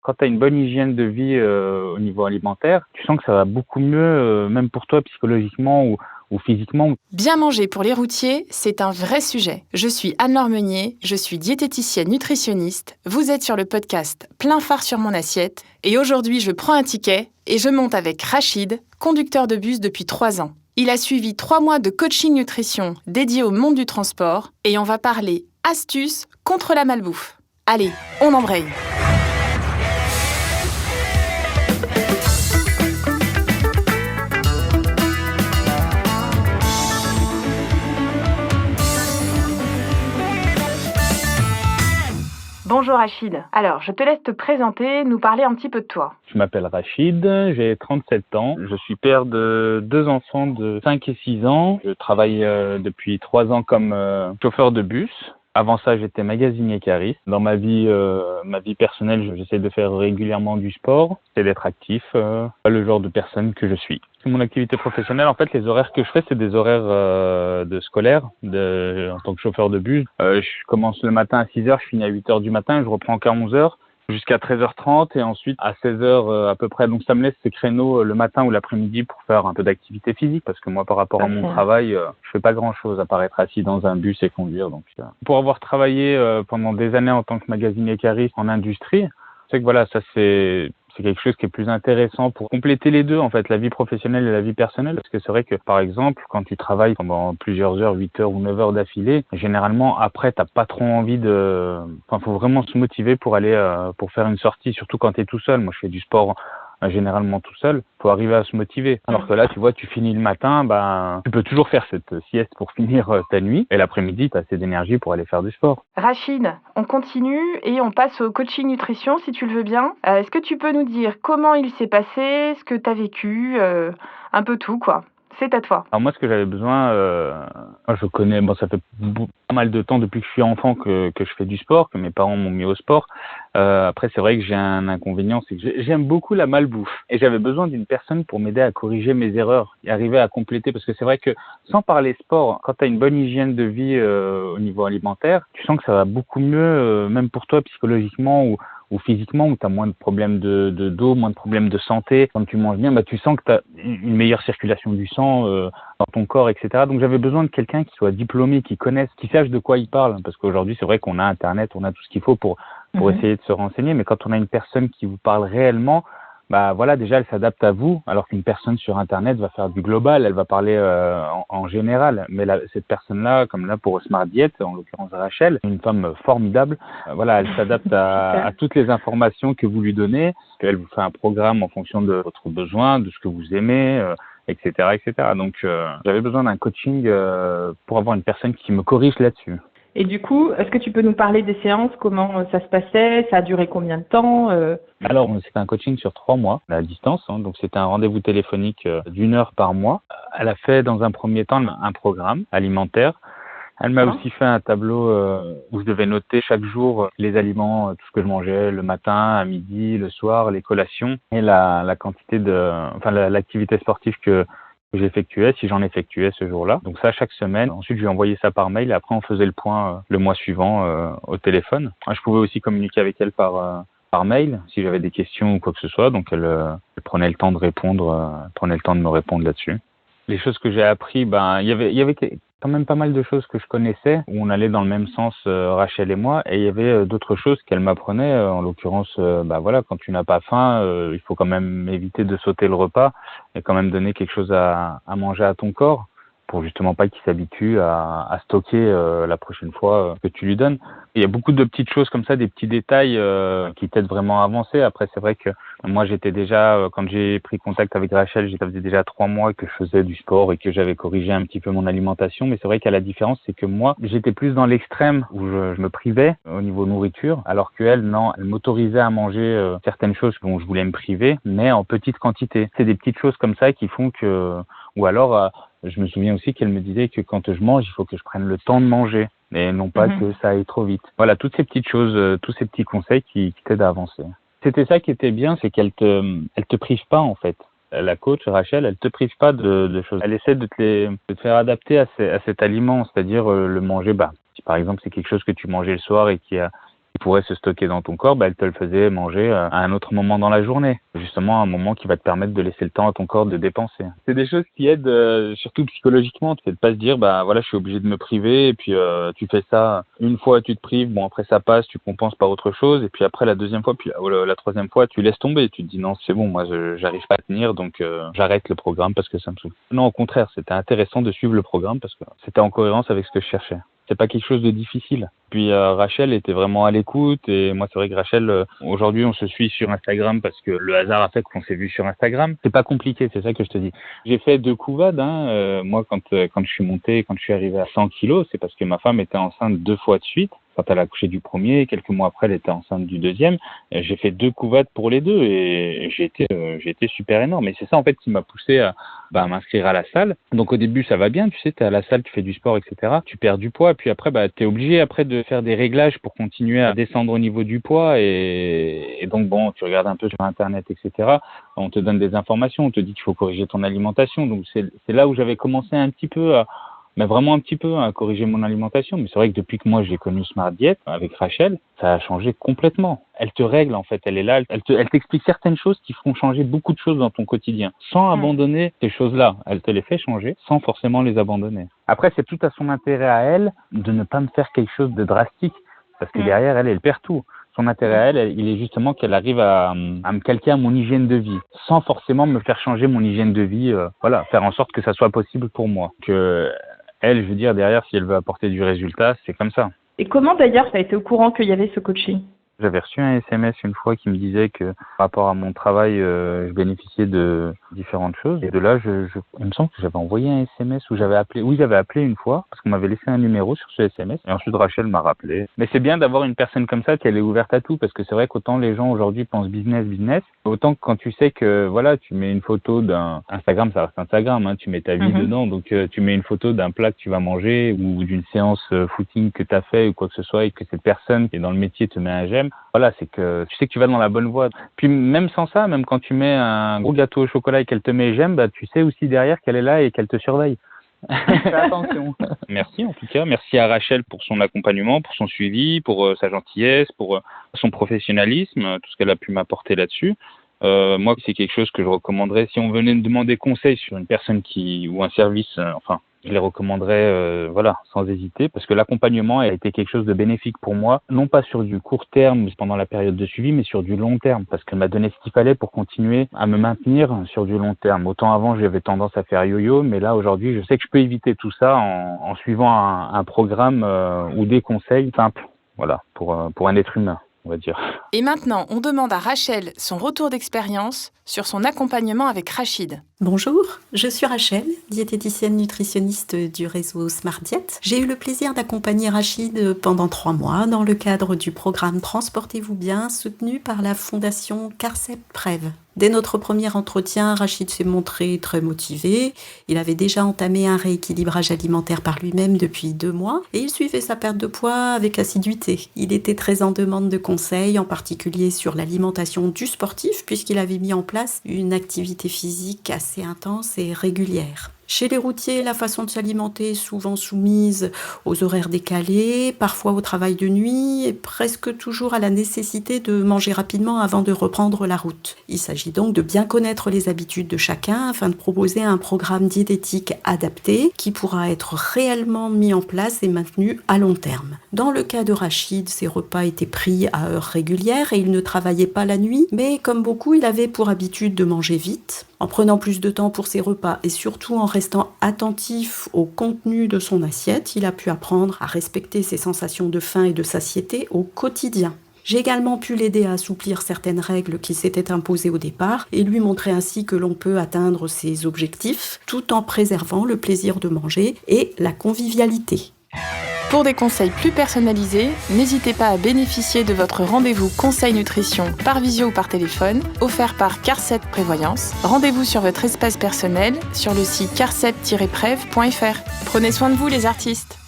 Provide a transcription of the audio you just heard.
Quand tu as une bonne hygiène de vie au niveau alimentaire, tu sens que ça va beaucoup mieux, même pour toi psychologiquement ou physiquement. Bien manger pour les routiers, c'est un vrai sujet. Je suis Anne-Laure Meunier, je suis diététicienne nutritionniste. Vous êtes sur le podcast Plein phare sur mon assiette. Et aujourd'hui, je prends un ticket et je monte avec Rachid, conducteur de bus depuis 3 ans. Il a suivi 3 mois de coaching nutrition dédié au monde du transport et on va parler astuces contre la malbouffe. Allez, on embraye. Bonjour Rachid. Alors, je te laisse te présenter, nous parler un petit peu de toi. Je m'appelle Rachid, j'ai 37 ans. Je suis père de 2 enfants de 5 et 6 ans. Je travaille depuis 3 ans comme chauffeur de bus. Avant ça, j'étais magasinier cariste. Dans ma vie personnelle, j'essaie de faire régulièrement du sport, c'est d'être actif, le genre de personne que je suis. Mon activité professionnelle, en fait, les horaires que je fais, c'est des horaires de scolaire, en tant que chauffeur de bus. Je commence le matin à 6h, je finis à 8h du matin, je reprends qu'à 11h. Jusqu'à 13h30 et ensuite à 16h à peu près. Donc ça me laisse ces créneaux le matin ou l'après-midi pour faire un peu d'activité physique parce que moi par rapport à mon travail, je fais pas grand-chose à part être assis dans un bus et conduire. Donc pour avoir travaillé pendant des années en tant que magasinier cariste en industrie, c'est que voilà, ça c'est quelque chose qui est plus intéressant pour compléter les deux, en fait, la vie professionnelle et la vie personnelle. Parce que c'est vrai que, par exemple, quand tu travailles pendant plusieurs heures, 8 heures ou 9 heures d'affilée, généralement, après, t'as pas trop envie faut vraiment se motiver pour aller, pour faire une sortie, surtout quand t'es tout seul. Moi, je fais du sport généralement tout seul, faut arriver à se motiver. Alors que là, tu vois, tu finis le matin, tu peux toujours faire cette sieste pour finir ta nuit, et l'après-midi, tu as assez d'énergie pour aller faire du sport. Rachid, on continue et on passe au coaching nutrition, si tu le veux bien. Est-ce que tu peux nous dire comment il s'est passé, ce que tu as vécu, un peu tout, quoi. C'est à toi. Alors moi, ce que j'avais besoin, je connais, ça fait pas mal de temps depuis que je suis enfant que je fais du sport, que mes parents m'ont mis au sport. Après, c'est vrai que j'ai un inconvénient, c'est que j'aime beaucoup la malbouffe. Et j'avais besoin d'une personne pour m'aider à corriger mes erreurs et arriver à compléter. Parce que c'est vrai que sans parler sport, quand tu as une bonne hygiène de vie au niveau alimentaire, tu sens que ça va beaucoup mieux, même pour toi psychologiquement ou physiquement, où tu as moins de problèmes d'eau, moins de problèmes de santé. Quand tu manges bien, tu sens que tu as une meilleure circulation du sang dans ton corps, etc. Donc j'avais besoin de quelqu'un qui soit diplômé, qui connaisse, qui sache de quoi il parle. Parce qu'aujourd'hui, c'est vrai qu'on a Internet, on a tout ce qu'il faut pour essayer de se renseigner. Mais quand on a une personne qui vous parle réellement, déjà, elle s'adapte à vous, alors qu'une personne sur Internet va faire du global, elle va parler en général. Mais cette personne-là, comme là pour Smart Diet, en l'occurrence Rachel, une femme formidable, elle s'adapte à toutes les informations que vous lui donnez. Elle vous fait un programme en fonction de votre besoin, de ce que vous aimez, etc., etc. Donc, j'avais besoin d'un coaching pour avoir une personne qui me corrige là-dessus. Et du coup, est-ce que tu peux nous parler des séances, comment ça se passait, ça a duré combien de temps Alors, c'était un coaching sur 3 mois, à distance, donc c'était un rendez-vous téléphonique d'1 heure par mois. Elle a fait dans un premier temps un programme alimentaire. Elle m'a aussi fait un tableau où je devais noter chaque jour les aliments, tout ce que je mangeais le matin, à midi, le soir, les collations et la quantité l'activité sportive que j'effectuais, si j'en effectuais ce jour-là. Donc ça, chaque semaine. Ensuite, je lui envoyais ça par mail et après, on faisait le point le mois suivant au téléphone. Je pouvais aussi communiquer avec elle par mail si j'avais des questions ou quoi que ce soit. Donc, elle prenait le temps de répondre, prenait le temps de me répondre là-dessus. Les choses que j'ai appris, il y avait quand même pas mal de choses que je connaissais, où on allait dans le même sens, Rachel et moi, et il y avait d'autres choses qu'elle m'apprenait, en l'occurrence, quand tu n'as pas faim, il faut quand même éviter de sauter le repas et quand même donner quelque chose à manger à ton corps, pour justement pas qu'il s'habitue à stocker la prochaine fois que tu lui donnes. Il y a beaucoup de petites choses comme ça, des petits détails qui t'aident vraiment à avancer. Après, c'est vrai que moi, j'étais déjà, quand j'ai pris contact avec Rachel, ça faisait déjà 3 mois que je faisais du sport et que j'avais corrigé un petit peu mon alimentation. Mais c'est vrai qu'à la différence, c'est que moi, j'étais plus dans l'extrême où je me privais au niveau nourriture, alors qu'elle, non, elle m'autorisait à manger certaines choses dont je voulais me priver, mais en petite quantité. C'est des petites choses comme ça qui font que, ou alors, je me souviens aussi qu'elle me disait que quand je mange, il faut que je prenne le temps de manger et non pas que ça aille trop vite. Voilà, toutes ces petites choses, tous ces petits conseils qui t'aident à avancer. C'était ça qui était bien, c'est qu'elle te prive pas en fait. La coach Rachel, elle te prive pas de choses. Elle essaie de te faire adapter à cet aliment, c'est-à-dire le manger. Si par exemple c'est quelque chose que tu mangeais le soir et qui pourrait se stocker dans ton corps, elle te le faisait manger à un autre moment dans la journée. Justement, un moment qui va te permettre de laisser le temps à ton corps de dépenser. C'est des choses qui aident, surtout psychologiquement. C'est de pas se dire, je suis obligé de me priver, et puis tu fais ça une fois, tu te prives, après ça passe, tu compenses par autre chose, et puis après la deuxième fois, puis la troisième fois, tu laisses tomber. Tu te dis non, c'est bon, moi j'arrive pas à tenir, donc j'arrête le programme parce que ça me saoule. Non, au contraire, c'était intéressant de suivre le programme parce que c'était en cohérence avec ce que je cherchais. C'est pas quelque chose de difficile. Puis Rachel était vraiment à l'écoute, et moi c'est vrai que Rachel, aujourd'hui on se suit sur Instagram parce que le hasard a fait qu'on s'est vu sur Instagram. C'est pas compliqué, c'est ça que je te dis. J'ai fait 2 couvades, moi quand je suis monté, quand je suis arrivé à 100 kilos, c'est parce que ma femme était enceinte 2 fois de suite. Quand elle a accouché du premier, quelques mois après, elle était enceinte du deuxième. J'ai fait 2 couvades pour les 2 et j'ai été super énorme. Et c'est ça en fait qui m'a poussé à m'inscrire à la salle. Donc au début ça va bien, tu sais, t'es à la salle, tu fais du sport, etc. Tu perds du poids, puis après t'es obligé après de faire des réglages pour continuer à descendre au niveau du poids. Et donc tu regardes un peu sur internet, etc. On te donne des informations, on te dit qu'il faut corriger ton alimentation. Donc c'est là où j'avais commencé un petit peu vraiment un petit peu à corriger mon alimentation. Mais c'est vrai que depuis que moi j'ai connu Smart Diet avec Rachel, ça a changé complètement. Elle te règle en fait, elle est là, elle t'explique certaines choses qui feront changer beaucoup de choses dans ton quotidien, sans abandonner ces choses-là. Elle te les fait changer sans forcément les abandonner. Après, c'est tout à son intérêt à elle de ne pas me faire quelque chose de drastique, parce que derrière elle perd tout. Son intérêt à elle, il est justement qu'elle arrive à me calquer à mon hygiène de vie, sans forcément me faire changer mon hygiène de vie, faire en sorte que ça soit possible pour moi. Elle, je veux dire, derrière, si elle veut apporter du résultat, c'est comme ça. Et comment d'ailleurs tu as été au courant qu'il y avait ce coaching ? J'avais reçu un SMS une fois qui me disait que par rapport à mon travail, je bénéficiais de différentes choses. Et de là, il me semble que j'avais envoyé un SMS ou j'avais appelé. Oui, j'avais appelé une fois parce qu'on m'avait laissé un numéro sur ce SMS. Et ensuite, Rachel m'a rappelé. Mais c'est bien d'avoir une personne comme ça, qu'elle est ouverte à tout, parce que c'est vrai qu'autant les gens aujourd'hui pensent business, autant que quand tu sais que tu mets une photo d'un Instagram, ça reste Instagram, tu mets ta vie dedans. Donc tu mets une photo d'un plat que tu vas manger ou d'une séance footing que tu as fait ou quoi que ce soit, et que cette personne qui est dans le métier te met un j'aime. C'est que tu sais que tu vas dans la bonne voie. Puis même sans ça, même quand tu mets un gros gâteau au chocolat et qu'elle te met j'aime, tu sais aussi derrière qu'elle est là et qu'elle te surveille. Fais attention. Merci en tout cas. Merci à Rachel pour son accompagnement, pour son suivi, pour sa gentillesse, pour son professionnalisme, tout ce qu'elle a pu m'apporter là-dessus. Moi, c'est quelque chose que je recommanderais. Si on venait me demander conseil sur une personne ou un service, je les recommanderais sans hésiter, parce que l'accompagnement a été quelque chose de bénéfique pour moi, non pas sur du court terme pendant la période de suivi, mais sur du long terme, parce qu'elle m'a donné ce qu'il fallait pour continuer à me maintenir sur du long terme. Autant avant, j'avais tendance à faire yo-yo, mais là, aujourd'hui, je sais que je peux éviter tout ça en suivant un programme ou des conseils simples, pour un être humain, on va dire. Et maintenant, on demande à Rachel son retour d'expérience sur son accompagnement avec Rachid. Bonjour, je suis Rachel, diététicienne nutritionniste du réseau Smart Diet. J'ai eu le plaisir d'accompagner Rachid pendant 3 mois dans le cadre du programme Transportez-vous bien, soutenu par la fondation Carcep Prev. Dès notre premier entretien, Rachid s'est montré très motivé. Il avait déjà entamé un rééquilibrage alimentaire par lui-même depuis 2 mois et il suivait sa perte de poids avec assiduité. Il était très en demande de conseils, en particulier sur l'alimentation du sportif, puisqu'il avait mis en place une activité physique assez intense et régulière. Chez les routiers, la façon de s'alimenter est souvent soumise aux horaires décalés, parfois au travail de nuit et presque toujours à la nécessité de manger rapidement avant de reprendre la route. Il s'agit donc de bien connaître les habitudes de chacun afin de proposer un programme diététique adapté qui pourra être réellement mis en place et maintenu à long terme. Dans le cas de Rachid, ses repas étaient pris à heures régulières et il ne travaillait pas la nuit, mais comme beaucoup, il avait pour habitude de manger vite. En prenant plus de temps pour ses repas et surtout en restant attentif au contenu de son assiette, il a pu apprendre à respecter ses sensations de faim et de satiété au quotidien. J'ai également pu l'aider à assouplir certaines règles qui s'étaient imposées au départ et lui montrer ainsi que l'on peut atteindre ses objectifs tout en préservant le plaisir de manger et la convivialité. Pour des conseils plus personnalisés, n'hésitez pas à bénéficier de votre rendez-vous conseil nutrition par visio ou par téléphone, offert par Carcep Prévoyance. Rendez-vous sur votre espace personnel sur le site carcep-prev.fr. Prenez soin de vous les artistes.